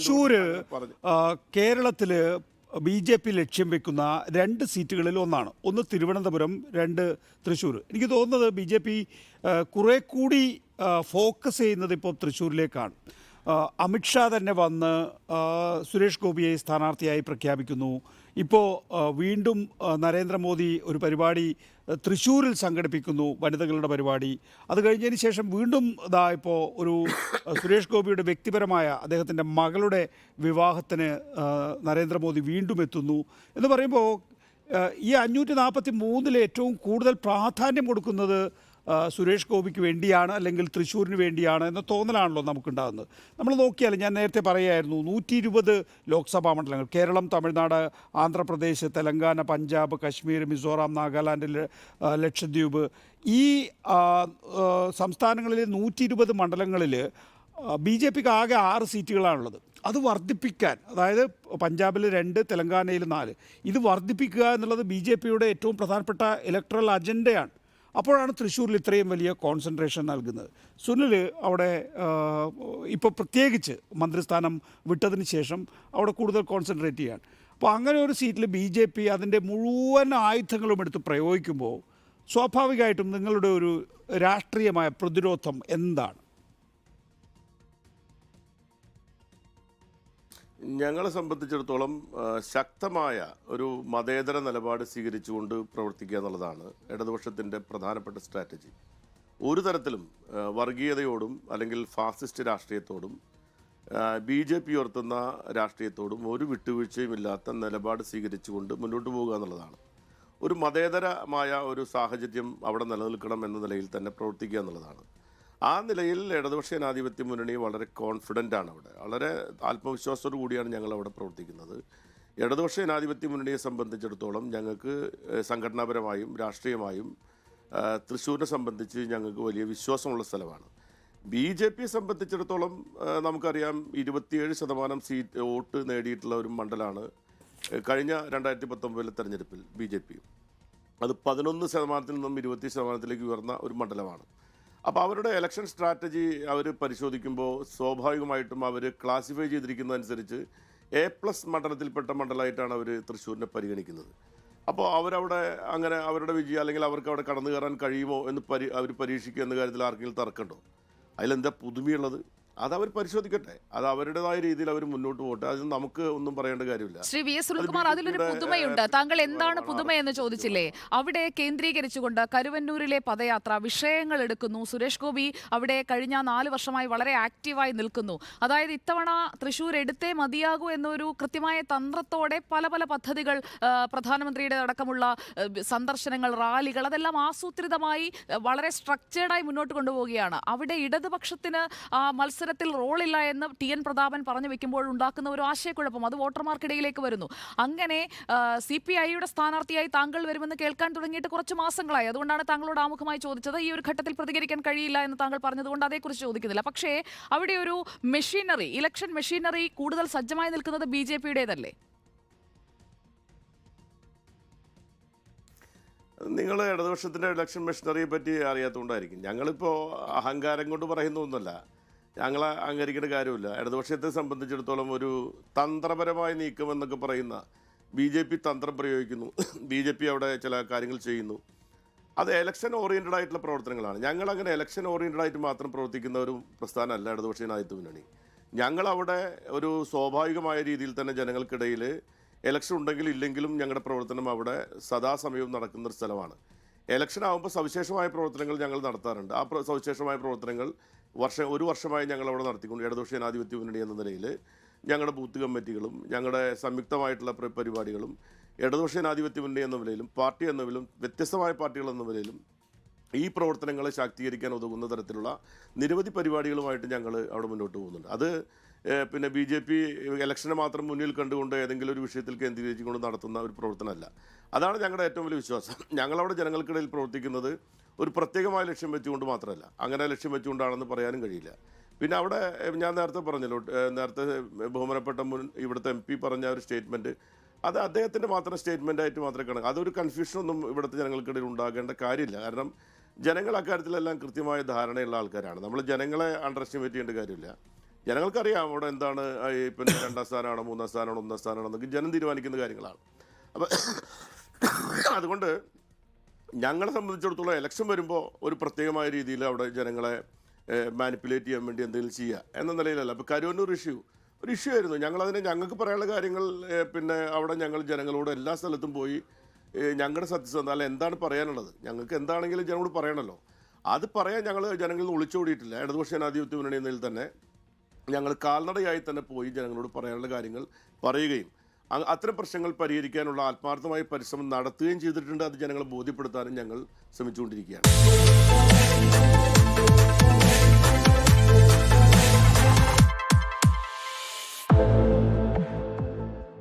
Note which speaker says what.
Speaker 1: തൃശ്ശൂര് കേരളത്തിൽ B J P ലക്ഷ്യം വെക്കുന്ന 2 സീറ്റുകളിൽ ഒന്നാണ്. ഒന്ന് തിരുവനന്തപുരം, 2 തൃശ്ശൂർ. എനിക്ക് തോന്നുന്നത് ബി ജെ പി കുറെ കൂടി ഫോക്കസ് ചെയ്യുന്നത് ഇപ്പോൾ തൃശ്ശൂരിലേക്കാണ്. അമിത്ഷാ തന്നെ വന്ന് സുരേഷ് ഗോപിയെ സ്ഥാനാർത്ഥിയായി പ്രഖ്യാപിക്കുന്നു. ഇപ്പോൾ വീണ്ടും നരേന്ദ്രമോദി ഒരു പരിപാടി തൃശ്ശൂരിൽ സംഘടിപ്പിക്കുന്നു, വനിതകളുടെ പരിപാടി. അത് കഴിഞ്ഞതിന് ശേഷം വീണ്ടും ഇപ്പോൾ ഒരു സുരേഷ് ഗോപിയുടെ വ്യക്തിപരമായ അദ്ദേഹത്തിൻ്റെ മകളുടെ വിവാഹത്തിന് നരേന്ദ്രമോദി വീണ്ടും എത്തുന്നു എന്ന് പറയുമ്പോൾ ഈ 543 ഏറ്റവും കൂടുതൽ പ്രാധാന്യം കൊടുക്കുന്നത് സുരേഷ് ഗോപിക്ക് വേണ്ടിയാണ്, അല്ലെങ്കിൽ തൃശ്ശൂരിന് വേണ്ടിയാണ് എന്ന തോന്നലാണല്ലോ നമുക്കുണ്ടാകുന്നത്. നമ്മൾ നോക്കിയാൽ ഞാൻ നേരത്തെ പറയുമായിരുന്നു, 120 ലോക്സഭാ മണ്ഡലങ്ങൾ, കേരളം, തമിഴ്നാട്, ആന്ധ്രാപ്രദേശ്, തെലങ്കാന, പഞ്ചാബ്, കശ്മീർ, മിസോറാം, നാഗാലാൻഡ്, ലക്ഷദ്വീപ്, ഈ സംസ്ഥാനങ്ങളിലെ 120 മണ്ഡലങ്ങളിൽ ബി ജെ പിക്ക് ആകെ 6 സീറ്റുകളാണുള്ളത്. അത് വർദ്ധിപ്പിക്കാൻ, അതായത് പഞ്ചാബിൽ 2, തെലങ്കാനയിൽ 4, ഇത് വർദ്ധിപ്പിക്കുക എന്നുള്ളത് ബി ജെ പിയുടെ ഏറ്റവും പ്രധാനപ്പെട്ട ഇലക്ട്രൽ അജണ്ടയാണ്. അപ്പോഴാണ് തൃശ്ശൂരിൽ ഇത്രയും വലിയ കോൺസെൻട്രേഷൻ നൽകുന്നത്. സുനിൽ അവിടെ ഇപ്പോൾ പ്രത്യേകിച്ച് മന്ത്രിസ്ഥാനം വിട്ടതിന് ശേഷം അവിടെ കൂടുതൽ കോൺസെൻട്രേറ്റ് ചെയ്യാൻ. അപ്പോൾ അങ്ങനെ ഒരു സീറ്റിൽ ബി ജെ പി അതിൻ്റെ മുഴുവൻ ആയുധങ്ങളും എടുത്ത് പ്രയോഗിക്കുമ്പോൾ സ്വാഭാവികമായിട്ടും നിങ്ങളുടെ ഒരു രാഷ്ട്രീയമായ പ്രതിരോധം എന്താണ്?
Speaker 2: ഞങ്ങളെ സംബന്ധിച്ചിടത്തോളം ശക്തമായ ഒരു മതേതര നിലപാട് സ്വീകരിച്ചുകൊണ്ട് പ്രവർത്തിക്കുക എന്നുള്ളതാണ് ഇടതുപക്ഷത്തിൻ്റെ പ്രധാനപ്പെട്ട സ്ട്രാറ്റജി. ഒരു തരത്തിലും വർഗീയതയോടും അല്ലെങ്കിൽ ഫാസിസ്റ്റ് രാഷ്ട്രീയത്തോടും ബി ജെ പി ഉയർത്തുന്ന രാഷ്ട്രീയത്തോടും ഒരു വിട്ടുവീഴ്ചയും ഇല്ലാത്ത നിലപാട് സ്വീകരിച്ചുകൊണ്ട് മുന്നോട്ട് പോകുക എന്നുള്ളതാണ്. ഒരു മതേതരമായ ഒരു സാഹചര്യം അവിടെ നിലനിൽക്കണം എന്ന നിലയിൽ തന്നെ പ്രവർത്തിക്കുക എന്നുള്ളതാണ്. ആ നിലയിൽ ഇടതുപക്ഷ ജനാധിപത്യ മുന്നണി വളരെ കോൺഫിഡൻ്റ് ആണ്. അവിടെ വളരെ ആത്മവിശ്വാസത്തോടു കൂടിയാണ് ഞങ്ങൾ അവിടെ പ്രവർത്തിക്കുന്നത്. ഇടതുപക്ഷ ജനാധിപത്യ മുന്നണിയെ സംബന്ധിച്ചിടത്തോളം ഞങ്ങൾക്ക് സംഘടനാപരമായും രാഷ്ട്രീയമായും തൃശ്ശൂരിനെ സംബന്ധിച്ച് ഞങ്ങൾക്ക് വലിയ വിശ്വാസമുള്ള സ്ഥലമാണ്. ബി ജെ പിയെ സംബന്ധിച്ചിടത്തോളം നമുക്കറിയാം, 27% സീറ്റ് വോട്ട് നേടിയിട്ടുള്ള ഒരു മണ്ഡലമാണ് കഴിഞ്ഞ 2019 തെരഞ്ഞെടുപ്പിൽ ബി ജെ പി. അത് 11% നിന്നും 20% ഉയർന്ന ഒരു മണ്ഡലമാണ്. അപ്പോൾ അവരുടെ ഇലക്ഷൻ സ്ട്രാറ്റജി അവർ പരിശോധിക്കുമ്പോൾ സ്വാഭാവികമായിട്ടും അവർ ക്ലാസിഫൈ ചെയ്തിരിക്കുന്നതനുസരിച്ച് A+ മണ്ഡലത്തിൽപ്പെട്ട മണ്ഡലമായിട്ടാണ് അവർ തൃശ്ശൂരിനെ പരിഗണിക്കുന്നത്. അപ്പോൾ അവരവിടെ അങ്ങനെ അവരുടെ വിജയം, അല്ലെങ്കിൽ അവർക്ക് അവിടെ കടന്നു കയറാൻ കഴിയുമോ എന്ന് അവർ പരീക്ഷിക്കുക എന്ന കാര്യത്തിൽ ആർക്കെങ്കിലും തർക്കമുണ്ടോ? അതിലെന്താ പുതുമയുള്ളത്? അത് അവർ പരിശോധിക്കട്ടെ. അത് അവരുടേതായ രീതിയിൽ അവർ മുന്നോട്ട് പോട്ടെ. അതിന് നമുക്ക് ഒന്നും പറയേണ്ട കാര്യമില്ല.
Speaker 3: ശ്രീ വി എസ് സുനിൽകുമാർ, അതിലൊരു പുതുമയുണ്ട്. താങ്കൾ എന്താണ് പുതുമയെന്ന് ചോദിച്ചില്ലേ? അവിടെ കേന്ദ്രീകരിച്ചുകൊണ്ട് കരുവന്നൂരിലെ പദയാത്ര വിഷയങ്ങൾ എടുക്കുന്നു. സുരേഷ് ഗോപി അവിടെ കഴിഞ്ഞ 4 വർഷമായി വളരെ ആക്റ്റീവായി നിൽക്കുന്നു. അതായത് ഇത്തവണ തൃശ്ശൂർ എടുത്തേ മതിയാകൂ എന്നൊരു കൃത്യമായ തന്ത്രത്തോടെ പല പല പദ്ധതികൾ, പ്രധാനമന്ത്രിയുടെ അടക്കമുള്ള സന്ദർശനങ്ങൾ, റാലികൾ, അതെല്ലാം ആസൂത്രിതമായി വളരെ സ്ട്രക്ചേർഡായി മുന്നോട്ട് കൊണ്ടുപോവുകയാണ്. അവിടെ ഇടതുപക്ഷത്തിന് മത്സരത്തിൽ റോളില്ല എന്ന് TN പ്രതാപൻ പറഞ്ഞു വെക്കുമ്പോൾ ഉണ്ടാക്കുന്ന ഒരു ആശയക്കുഴപ്പം, അത് വോട്ടർമാർക്കിടയിലേക്ക് വരുന്നു. അങ്ങനെ CPIയുടെ സ്ഥാനാർത്ഥിയായി താങ്കൾ വരുമെന്ന് കേൾക്കാൻ തുടങ്ങിയിട്ട് കുറച്ച് മാസങ്ങളായി. അതുകൊണ്ടാണ് താങ്കളോട് ആമുഖമായി ചോദിച്ചത്. ഈ ഒരു ഘട്ടത്തിൽ പ്രതികരിക്കാൻ കഴിയില്ല എന്ന് താങ്കൾ പറഞ്ഞതുകൊണ്ട് അതേക്കുറിച്ച് ചോദിക്കുന്നില്ല. പക്ഷേ അവിടെ ഒരു മെഷീനറി, ഇലക്ഷൻ മെഷീനറി കൂടുതൽ സജ്ജമായി നിൽക്കുന്നത് BJPയുടേതല്ലേ?
Speaker 2: നിങ്ങൾ ഇടതുപക്ഷത്തിൻ്റെ ഇലക്ഷൻ മെഷീനറിയെ പറ്റി അറിയാത്തതുകൊണ്ടായിരിക്കും. ഞങ്ങളിപ്പോൾ അഹങ്കാരം കൊണ്ട് പറയുന്ന ഒന്നുമല്ല, ഞങ്ങൾ അംഗീകരിക്കേണ്ട കാര്യമില്ല. ഇടതുപക്ഷത്തെ സംബന്ധിച്ചിടത്തോളം ഒരു തന്ത്രപരമായ നീക്കം എന്നൊക്കെ പറയുന്ന BJP തന്ത്രം പ്രയോഗിക്കുന്നു. BJP അവിടെ ചില കാര്യങ്ങൾ ചെയ്യുന്നു. അത് എലക്ഷൻ ഓറിയൻറ്റഡ് ആയിട്ടുള്ള പ്രവർത്തനങ്ങളാണ്. ഞങ്ങളങ്ങനെ എലക്ഷൻ ഓറിയൻറ്റഡ് ആയിട്ട് മാത്രം പ്രവർത്തിക്കുന്ന ഒരു പ്രസ്ഥാനമല്ല ഇടതുപക്ഷ ജനാധിപത്യ മുന്നണി. ഞങ്ങളവിടെ ഒരു സ്വാഭാവികമായ രീതിയിൽ തന്നെ ജനങ്ങൾക്കിടയിൽ എലക്ഷൻ ഉണ്ടെങ്കിലും ഇല്ലെങ്കിലും ഞങ്ങളുടെ പ്രവർത്തനം അവിടെ സദാസമയവും നടക്കുന്ന ഒരു സ്ഥലമാണ്. എലക്ഷൻ ആകുമ്പോൾ സവിശേഷമായ പ്രവർത്തനങ്ങൾ ഞങ്ങൾ നടത്താറുണ്ട്. ആ സവിശേഷമായ പ്രവർത്തനങ്ങൾ ഒരു വർഷമായി ഞങ്ങളവിടെ നടത്തിക്കൊണ്ട് ഇടതുപക്ഷ ജനാധിപത്യ മുന്നണി എന്ന നിലയിൽ ഞങ്ങളുടെ ബൂത്ത് കമ്മിറ്റികളും ഞങ്ങളുടെ സംയുക്തമായിട്ടുള്ള പരിപാടികളും ഇടതുപക്ഷ ജനാധിപത്യ മുന്നണി എന്ന നിലയിലും പാർട്ടി എന്ന നിലയിലും വ്യത്യസ്തമായ പാർട്ടികൾ എന്ന നിലയിലും ഈ പ്രവർത്തനങ്ങളെ ശാക്തീകരിക്കാൻ ഉതകുന്ന തരത്തിലുള്ള നിരവധി പരിപാടികളുമായിട്ട് ഞങ്ങൾ അവിടെ മുന്നോട്ട് പോകുന്നുണ്ട്. അത് പിന്നെ BJP ഇലക്ഷനെ മാത്രം മുന്നിൽ കണ്ടുകൊണ്ട് ഏതെങ്കിലും ഒരു വിഷയത്തിൽ കേന്ദ്രീകരിച്ചുകൊണ്ട് നടത്തുന്ന ഒരു പ്രവർത്തനമല്ല. അതാണ് ഞങ്ങളുടെ ഏറ്റവും വലിയ വിശ്വാസം. ഞങ്ങളവിടെ ജനങ്ങൾക്കിടയിൽ പ്രവർത്തിക്കുന്നത് ഒരു പ്രത്യേകമായ ലക്ഷ്യം വെച്ചുകൊണ്ട് മാത്രമല്ല, അങ്ങനെ ലക്ഷ്യം വെച്ചുകൊണ്ടാണെന്ന് പറയാനും കഴിയില്ല. പിന്നെ അവിടെ ഞാൻ നേരത്തെ പറഞ്ഞല്ലോ, നേരത്തെ ബഹുമാനപ്പെട്ട ഇവിടുത്തെ MP പറഞ്ഞ ഒരു സ്റ്റേറ്റ്മെൻറ്റ്, അത് അദ്ദേഹത്തിൻ്റെ മാത്രം സ്റ്റേറ്റ്മെൻറ്റായിട്ട് മാത്രമേ കണക്ക്. അതൊരു കൺഫ്യൂഷനൊന്നും ഇവിടുത്തെ ജനങ്ങൾക്കിടയിൽ ഉണ്ടാകേണ്ട കാര്യമില്ല. കാരണം ജനങ്ങൾ അക്കാര്യത്തിലെല്ലാം കൃത്യമായ ധാരണയുള്ള ആൾക്കാരാണ്. നമ്മൾ ജനങ്ങളെ അണ്ടർ എസ്റ്റിമേറ്റ് ചെയ്യേണ്ട കാര്യമില്ല. ജനങ്ങൾക്കറിയാം അവിടെ എന്താണ് പിന്നെ 2ാം സ്ഥാനമാണോ 3ാം സ്ഥാനമാണോ 1ാം സ്ഥാനമാണോ എന്നൊക്കെ ജനം തീരുമാനിക്കുന്ന കാര്യങ്ങളാണ്. അപ്പം അതുകൊണ്ട് ഞങ്ങളെ സംബന്ധിച്ചിടത്തോളം ഇലക്ഷൻ വരുമ്പോൾ ഒരു പ്രത്യേകമായ രീതിയിൽ അവിടെ ജനങ്ങളെ മാനിപ്പുലേറ്റ് ചെയ്യാൻ വേണ്ടി എന്തെങ്കിലും ചെയ്യുക എന്ന നിലയിലല്ല. അപ്പോൾ കരുവന്നൂർ ഒരു ഇഷ്യൂ ആയിരുന്നു. ഞങ്ങൾക്ക് പറയാനുള്ള കാര്യങ്ങൾ പിന്നെ അവിടെ ഞങ്ങൾ ജനങ്ങളോട് എല്ലാ സ്ഥലത്തും പോയി ഞങ്ങളുടെ സത്യസന്ധത അല്ല എന്താണ് പറയാനുള്ളത്, ഞങ്ങൾക്ക് എന്താണെങ്കിലും ജനങ്ങളോട് പറയണമല്ലോ. അത് പറയാൻ ഞങ്ങൾ ജനങ്ങളിൽ നിന്ന് ഒളിച്ചോടിയിട്ടില്ല. ഇടതുപക്ഷ ജനാധിപത്യ മുന്നണി എന്നതിൽ തന്നെ ഞങ്ങൾ കാൽനടയായി തന്നെ പോയി ജനങ്ങളോട് പറയാനുള്ള കാര്യങ്ങൾ പറയുകയും അത്തരം പ്രശ്നങ്ങൾ പരിഹരിക്കാനുള്ള ആത്മാർത്ഥമായ പരിശ്രമം നടത്തുകയും ചെയ്തിട്ടുണ്ട്. അത് ജനങ്ങളെ ബോധ്യപ്പെടുത്താനും ഞങ്ങൾ ശ്രമിച്ചുകൊണ്ടിരിക്കുകയാണ്.